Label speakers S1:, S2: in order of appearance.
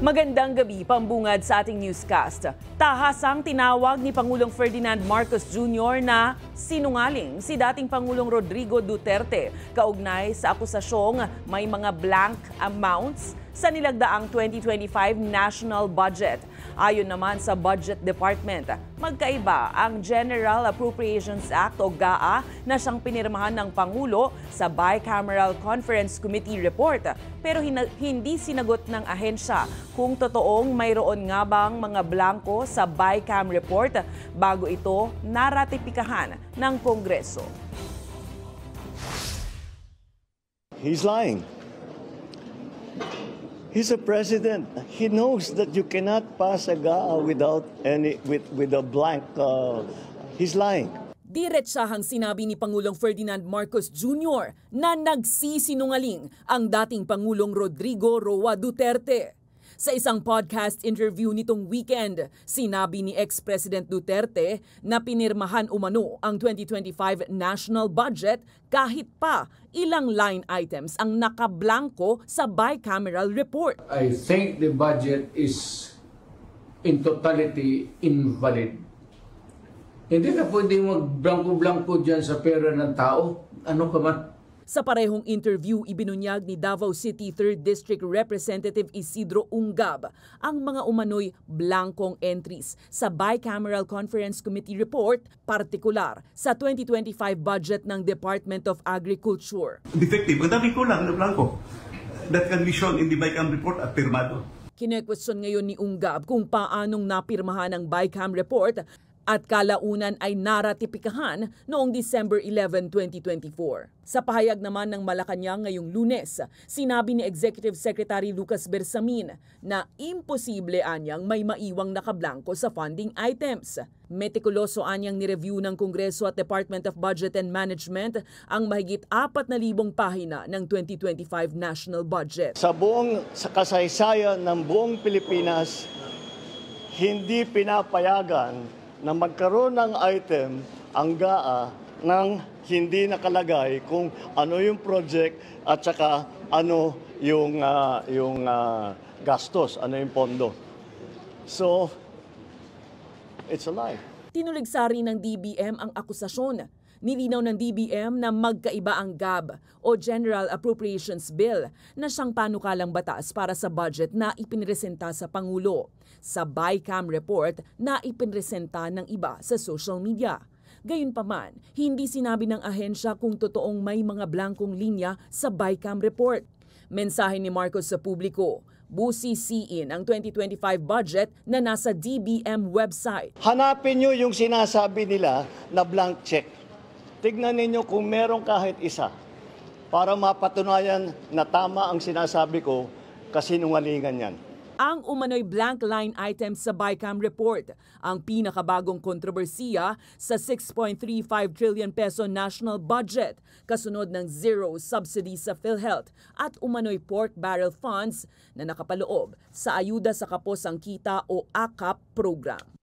S1: Magandang gabi, pambungad sa ating newscast. Tahasang tinawag ni Pangulong Ferdinand Marcos Jr. na sinungaling si dating Pangulong Rodrigo Duterte kaugnay sa akusasyong may mga blank amounts sa nilagdaang 2025 national budget. Ayon naman sa Budget Department, magkaiba ang General Appropriations Act o GAA na siyang pinirmahan ng Pangulo sa Bicameral Conference Committee report. Pero hindi sinagot ng ahensya kung totoong mayroon nga bang mga blanko sa Bicam report bago ito naratipikahan ng Kongreso.
S2: He's lying. He's a president. He knows that you cannot pass a GAA without with a blank. He's lying.
S1: Diretsahang sinabi ni Pangulong Ferdinand Marcos Jr. na nagsisinungaling ang dating Pangulong Rodrigo Roa Duterte. Sa isang podcast interview nitong weekend, sinabi ni ex-President Duterte na pinirmahan umano ang 2025 national budget kahit pa ilang line items ang nakablanko sa bicameral report.
S3: I think the budget is in totality invalid. Hindi na pwede mag-blanko-blanko dyan sa pera ng tao. Ano ka man?
S1: Sa parehong interview, ibinunyag ni Davao City 3rd District Representative Isidro Ungab ang mga umano'y blankong entries sa Bicameral Conference Committee report, partikular sa 2025 budget ng Department of Agriculture.
S4: Defective, ang dami kulang na blanco. That can be shown in the Bicam report at pirmado.
S1: Kine-question ngayon ni Ungab kung paanong napirmahan ang Bicam report at kalaunan ay naratipikahan noong December 11, 2024. Sa pahayag naman ng Malacanang ngayong Lunes, sinabi ni Executive Secretary Lucas Bersamin na imposible anyang may maiwang nakablanko sa funding items. Metikuloso anyang nireview ng Kongreso at Department of Budget and Management ang mahigit 4,000 pahina ng 2025 national budget.
S2: Sa kasaysayan ng buong Pilipinas, hindi pinapayagan na magkaroon ng item ang GAA nang hindi nakalagay kung ano yung project at saka ano yung gastos, ano yung pondo. So, it's a lie.
S1: Tinuligsari ng DBM ang akusasyon. Nilinaw ng DBM na magkaiba ang GAB o General Appropriations Bill na siyang panukalang batas para sa budget na ipinresenta sa Pangulo. Sa Bicam report na ipinresenta ng iba sa social media. Gayunpaman, hindi sinabi ng ahensya kung totoong may mga blankong linya sa Bicam report. Mensahe ni Marcos sa publiko, busisiin ang 2025 budget na nasa DBM website.
S2: Hanapin nyo yung sinasabi nila na blank check. Tignan ninyo kung meron kahit isa para mapatunayan na tama ang sinasabi ko kasi nungalingan yan.
S1: Ang umano'y blank line items sa Bicam report, ang pinakabagong kontrobersiya sa 6.35 trillion peso national budget, kasunod ng zero subsidy sa PhilHealth at umano'y pork barrel funds na nakapaloob sa Ayuda sa Kapos ang Kita o AKAP program.